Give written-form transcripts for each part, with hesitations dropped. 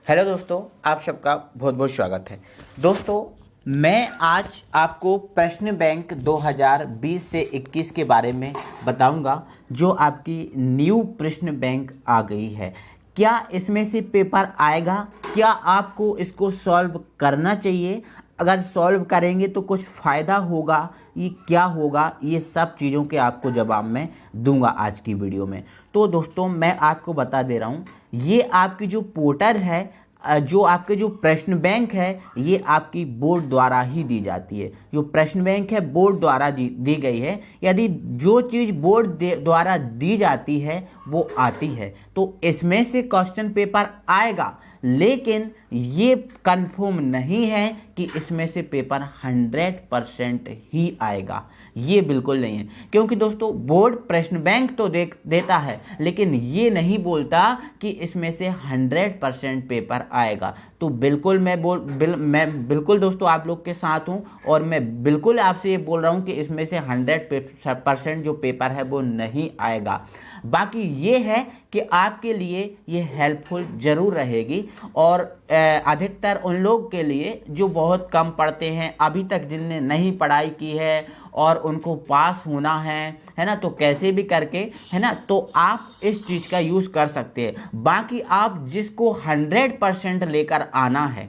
Hello दोस्तों, आप सबका बहुत बहुत स्वागत है। दोस्तों, मैं आज आपको प्रश्न बैंक 2020 से 21 के बारे में बताऊंगा, जो आपकी न्यू प्रश्न बैंक आ गई है। क्या इसमें से पेपर आएगा? क्या आपको इसको सॉल्व करना चाहिए? अगर सॉल्व करेंगे तो कुछ फ़ायदा होगा, ये क्या होगा, ये सब चीज़ों के आपको जवाब मैं दूंगा आज की वीडियो में। तो दोस्तों, मैं आपको बता दे रहा हूँ, ये आपकी जो पोर्टल है, जो आपके जो प्रश्न बैंक है, ये आपकी बोर्ड द्वारा ही दी जाती है। जो प्रश्न बैंक है बोर्ड द्वारा दी गई है। यदि जो चीज़ बोर्ड द्वारा दी जाती है वो आती है तो इसमें से क्वेश्चन पेपर आएगा, लेकिन ये कंफर्म नहीं है कि इसमें से पेपर 100% ही आएगा। ये बिल्कुल नहीं है, क्योंकि दोस्तों बोर्ड प्रश्न बैंक तो देता है, लेकिन ये नहीं बोलता कि इसमें से 100% पेपर आएगा। तो बिल्कुल मैं बिल्कुल दोस्तों आप लोग के साथ हूँ, और मैं बिल्कुल आपसे ये बोल रहा हूँ कि इसमें से 100% जो पेपर है वो नहीं आएगा। बाकी ये है कि आपके लिए ये हेल्पफुल ज़रूर रहेगी, और अधिकतर उन लोग के लिए जो बहुत कम पढ़ते हैं, अभी तक जिनने नहीं पढ़ाई की है और उनको पास होना है ना, तो कैसे भी करके, है ना, तो आप इस चीज़ का यूज़ कर सकते हैं। बाकी आप जिसको 100% लेकर आना है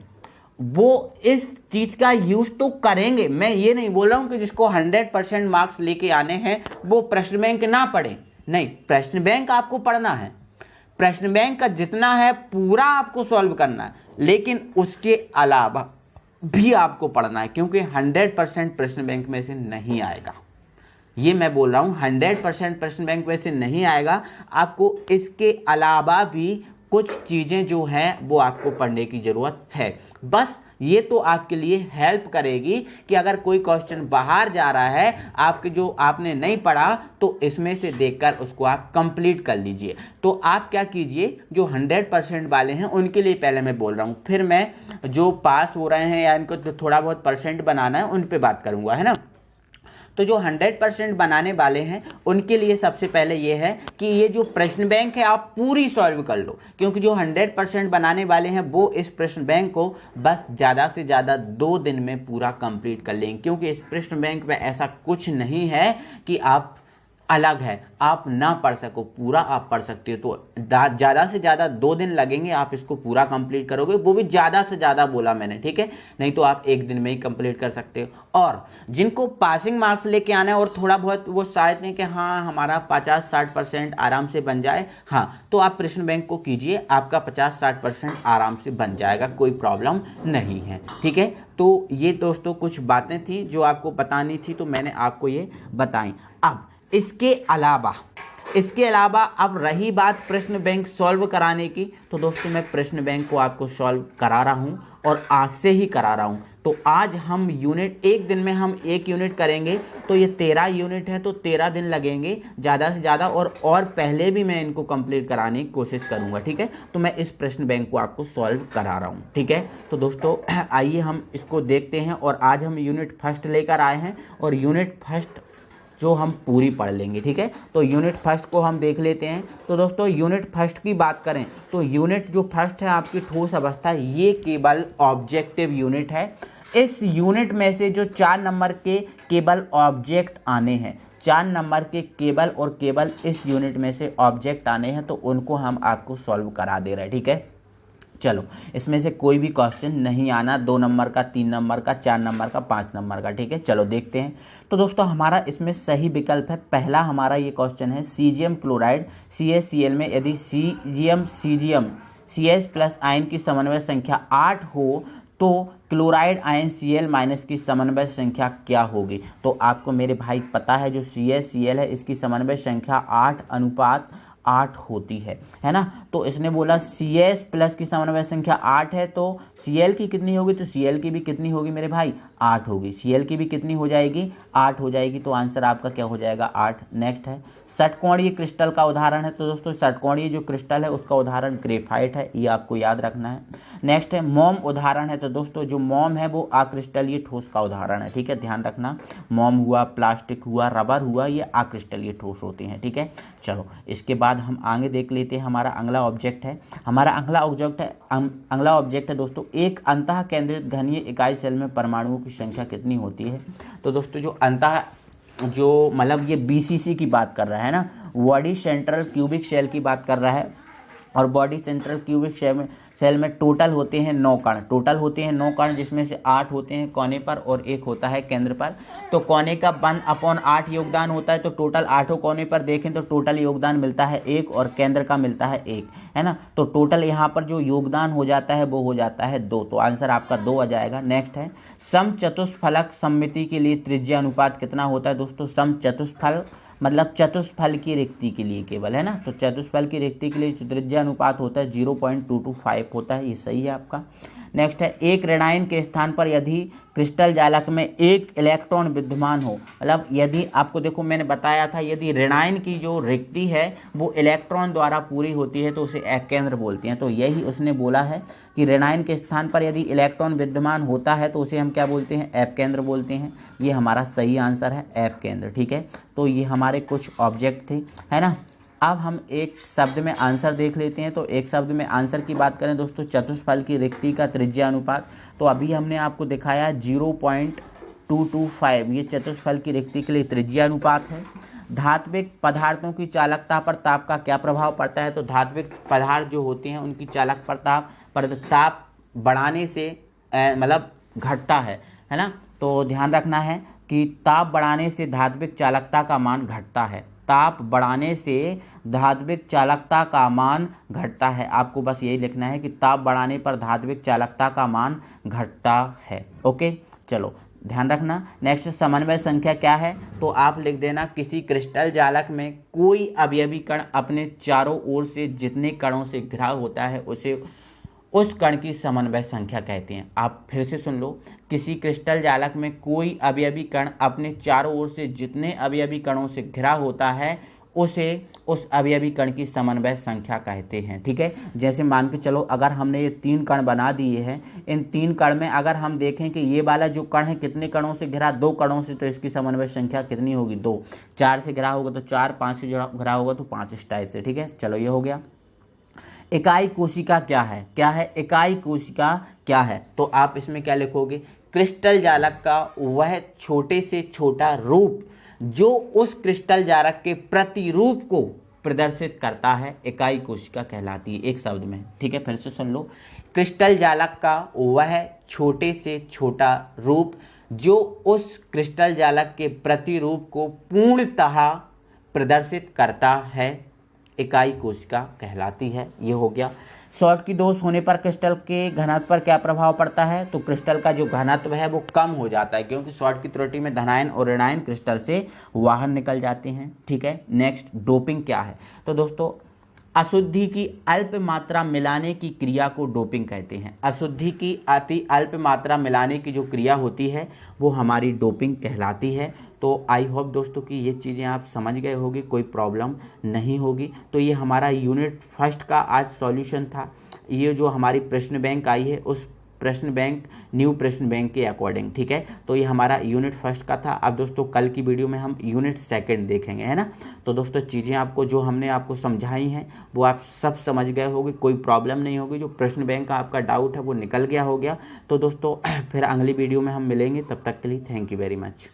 वो इस चीज़ का यूज़ तो करेंगे। मैं ये नहीं बोल रहा हूँ कि जिसको 100% मार्क्स लेके आने हैं वो प्रश्न बैंक ना पढ़े, नहीं, प्रश्न बैंक आपको पढ़ना है। प्रश्न बैंक का जितना है पूरा आपको सॉल्व करना है, लेकिन उसके अलावा भी आपको पढ़ना है, क्योंकि 100% प्रश्न बैंक में से नहीं आएगा। ये मैं बोल रहा हूँ, 100% प्रश्न बैंक में से नहीं आएगा। आपको इसके अलावा भी कुछ चीज़ें जो हैं वो आपको पढ़ने की ज़रूरत है। बस ये तो आपके लिए हेल्प करेगी कि अगर कोई क्वेश्चन बाहर जा रहा है आपके, जो आपने नहीं पढ़ा, तो इसमें से देखकर उसको आप कंप्लीट कर लीजिए। तो आप क्या कीजिए, जो 100% वाले हैं उनके लिए पहले मैं बोल रहा हूँ, फिर मैं जो पास हो रहे हैं या इनको थोड़ा बहुत परसेंट बनाना है उन पे बात करूँगा, है ना। तो जो 100% बनाने वाले हैं उनके लिए सबसे पहले ये है कि ये जो प्रश्न बैंक है आप पूरी सॉल्व कर लो, क्योंकि जो 100% बनाने वाले हैं वो इस प्रश्न बैंक को बस ज़्यादा से ज़्यादा 2 दिन में पूरा कंप्लीट कर लेंगे। क्योंकि इस प्रश्न बैंक में ऐसा कुछ नहीं है कि आप अलग है, आप ना पढ़ सको, पूरा आप पढ़ सकते हो। तो ज़्यादा से ज़्यादा 2 दिन लगेंगे, आप इसको पूरा कंप्लीट करोगे, वो भी ज़्यादा से ज़्यादा बोला मैंने, ठीक है, नहीं तो आप 1 दिन में ही कंप्लीट कर सकते हो। और जिनको पासिंग मार्क्स लेके आना है और थोड़ा बहुत वो चाहते हैं कि हाँ हमारा 50-60% आराम से बन जाए, हाँ, तो आप प्रश्न बैंक को कीजिए, आपका 50-60% आराम से बन जाएगा, कोई प्रॉब्लम नहीं है, ठीक है। तो ये दोस्तों कुछ बातें थी जो आपको बतानी थी, तो मैंने आपको ये बताई। अब इसके अलावा अब रही बात प्रश्न बैंक सॉल्व कराने की, तो दोस्तों मैं प्रश्न बैंक को आपको सॉल्व करा रहा हूँ, और आज से ही करा रहा हूँ। तो आज हम यूनिट, एक दिन में हम 1 यूनिट करेंगे, तो ये 13 यूनिट है, तो 13 दिन लगेंगे ज़्यादा से ज़्यादा, और पहले भी मैं इनको कंप्लीट कराने की कोशिश करूँगा, ठीक है। तो मैं इस प्रश्न बैंक को आपको सॉल्व करा रहा हूँ, ठीक है। तो दोस्तों आइए हम इसको देखते हैं, और आज हम यूनिट फर्स्ट लेकर आए हैं, और यूनिट फर्स्ट जो हम पूरी पढ़ लेंगे, ठीक है। तो यूनिट फर्स्ट को हम देख लेते हैं। तो दोस्तों यूनिट फर्स्ट की बात करें तो यूनिट जो फर्स्ट है आपकी ठोस अवस्था, ये केवल ऑब्जेक्टिव यूनिट है। इस यूनिट में से जो 4 नंबर के केवल ऑब्जेक्ट आने हैं, 4 नंबर के केवल और केवल इस यूनिट में से ऑब्जेक्ट आने हैं, तो उनको हम आपको सॉल्व करा दे रहे हैं, ठीक है। चलो, इसमें से कोई भी क्वेश्चन नहीं आना 2 नंबर का, 3 नंबर का, 4 नंबर का, 5 नंबर का, ठीक है। चलो देखते हैं। तो दोस्तों हमारा इसमें सही विकल्प है, पहला हमारा ये क्वेश्चन है, सीजियम क्लोराइड CaCl में यदि सीजियम CS प्लस आयन की समन्वय संख्या 8 हो तो क्लोराइड आयन Cl- की समन्वय संख्या क्या होगी। तो आपको मेरे भाई पता है जो CaCl है इसकी समन्वय संख्या 8:8 होती है ना। तो इसने बोला CS प्लस की समन्वय संख्या 8 है, तो Cl की कितनी होगी, तो Cl की भी कितनी होगी मेरे भाई, 8 होगी। Cl की भी कितनी हो जाएगी, 8 हो जाएगी। तो आंसर आपका क्या हो जाएगा, 8। नेक्स्ट है षटकोणीय क्रिस्टल का उदाहरण है। तो दोस्तों षटकोणीय जो क्रिस्टल है उसका उदाहरण ग्रेफाइट है, ये आपको याद रखना है। नेक्स्ट है मोम उदाहरण है, तो दोस्तों जो मोम है वो अक्रिस्टलीय ठोस का उदाहरण है, ठीक है, ध्यान रखना। मोम हुआ, प्लास्टिक हुआ, रबर हुआ, ये अक्रिस्टलीय ठोस होते हैं, ठीक है। चलो इसके बाद हम आगे देख लेते हैं। हमारा अगला ऑब्जेक्ट है, अगला ऑब्जेक्ट है दोस्तों, एक अंतः केंद्रित घनीय इकाई सेल में परमाणुओं की संख्या कितनी होती है। तो दोस्तों जो मतलब ये बीसीसी की बात कर रहा है ना, बॉडी सेंट्रल क्यूबिक सेल की बात कर रहा है, और बॉडी सेंट्रल क्यूबिक सेल में टोटल होते हैं 9 कण, जिसमें से 8 होते हैं कोने पर और 1 होता है केंद्र पर। तो कोने का 1/8 योगदान होता है, तो टोटल 8 कोने पर देखें तो टोटल योगदान मिलता है 1 और केंद्र का मिलता है 1, है ना। तो टोटल यहाँ पर जो योगदान हो जाता है वो हो जाता है 2, तो आंसर आपका 2 आ जाएगा। नेक्स्ट है समचतुष्फलक सममिति के लिए त्रिज्या अनुपात कितना होता है। दोस्तों समचतुष्फल मतलब चतुष्फल की रिक्ति के लिए केवल, है ना, तो चतुष्फल की रिक्ति के लिए त्रिज्या अनुपात होता है 0.225 होता है, ये सही है आपका। नेक्स्ट है एक ऋणायन के स्थान पर यदि क्रिस्टल जालक में एक इलेक्ट्रॉन विद्यमान हो, मतलब यदि आपको देखो मैंने बताया था यदि ऋणायन की जो रिक्ति है वो इलेक्ट्रॉन द्वारा पूरी होती है तो उसे एकेंद्र बोलते हैं। तो यही उसने बोला है कि ऋणायन के स्थान पर यदि इलेक्ट्रॉन विद्यमान होता है तो उसे हम क्या बोलते हैं, एपकेंद्र बोलते हैं। ये हमारा सही आंसर है, एपकेंद्र, ठीक है। तो ये हमारे कुछ ऑब्जेक्ट थे, है ना। अब हम एक शब्द में आंसर देख लेते हैं। तो एक शब्द में आंसर की बात करें दोस्तों, चतुष्फल की रिक्ति का त्रिज्या अनुपात, तो अभी हमने आपको दिखाया 0.225, ये चतुष्फल की रिक्ति के लिए त्रिज्या अनुपात है। धात्विक पदार्थों की चालकता पर ताप का क्या प्रभाव पड़ता है। तो धात्विक पदार्थ जो होते हैं उनकी चालक पर ताप बढ़ाने से मतलब घटता है ना। तो ध्यान रखना है कि ताप बढ़ाने से धात्विक चालकता का मान घटता है, ताप बढ़ाने से धात्विक चालकता का मान घटता है। आपको बस यही लिखना है कि ताप बढ़ाने पर धात्विक चालकता का मान घटता है। ओके, चलो ध्यान रखना। नेक्स्ट समन्वय संख्या क्या है, तो आप लिख देना किसी क्रिस्टल जालक में कोई अवयवी कण अपने चारों ओर से जितने कणों से घिरा होता है उसे उस कण की समन्वय संख्या कहते हैं। आप फिर से सुन लो, किसी क्रिस्टल जालक में कोई अवयवी कण अपने चारों ओर से जितने अवयवी कणों से घिरा होता है उसे उस अवयवी कण की समन्वय संख्या कहते हैं, ठीक है। जैसे मान के चलो अगर हमने ये 3 कण बना दिए हैं, इन 3 कण में अगर हम देखें कि ये वाला जो कण है कितने कणों से घिरा, 2 कणों से, तो इसकी समन्वय संख्या कितनी होगी, 2। 4 से घिरा होगा तो 4, 5 से घिरा होगा तो 5, इस टाइप से, ठीक है। चलो ये हो गया। इकाई कोशिका क्या है, इकाई कोशिका क्या है, तो आप इसमें क्या लिखोगे, क्रिस्टल जालक का वह छोटे से छोटा रूप जो उस क्रिस्टल जालक के प्रतिरूप को प्रदर्शित करता है, इकाई कोशिका कहलाती है, एक शब्द में, ठीक है। फिर से सुन लो, क्रिस्टल जालक का वह छोटे से छोटा रूप जो उस क्रिस्टल जालक के प्रतिरूप को पूर्णतः प्रदर्शित करता है, इकाई कोशिका कहलाती है। ये हो गया। शॉर्ट की दोष होने पर क्रिस्टल के घनत्व पर क्या प्रभाव पड़ता है, तो क्रिस्टल का जो घनत्व है वो कम हो जाता है, क्योंकि शॉर्ट की त्रुटि में धनायन और ऋणायन क्रिस्टल से बाहर निकल जाते हैं, ठीक है। नेक्स्ट डोपिंग क्या है, तो दोस्तों अशुद्धि की अल्प मात्रा मिलाने की क्रिया को डोपिंग कहते हैं। अशुद्धि की अति अल्प मात्रा मिलाने की जो क्रिया होती है वो हमारी डोपिंग कहलाती है। तो आई होप दोस्तों कि ये चीज़ें आप समझ गए होगी, कोई प्रॉब्लम नहीं होगी। तो ये हमारा यूनिट फर्स्ट का आज सॉल्यूशन था। ये जो हमारी प्रश्न बैंक आई है उस प्रश्न बैंक न्यू प्रश्न बैंक के अकॉर्डिंग, ठीक है। तो ये हमारा यूनिट फर्स्ट का था। अब दोस्तों कल की वीडियो में हम यूनिट सेकंड देखेंगे, है ना। तो दोस्तों चीज़ें आपको जो हमने आपको समझाई हैं वो आप सब समझ गए होगे, कोई प्रॉब्लम नहीं होगी। जो प्रश्न बैंक का आपका डाउट है वो निकल गया हो गया। तो दोस्तों फिर अगली वीडियो में हम मिलेंगे, तब तक के लिए थैंक यू वेरी मच।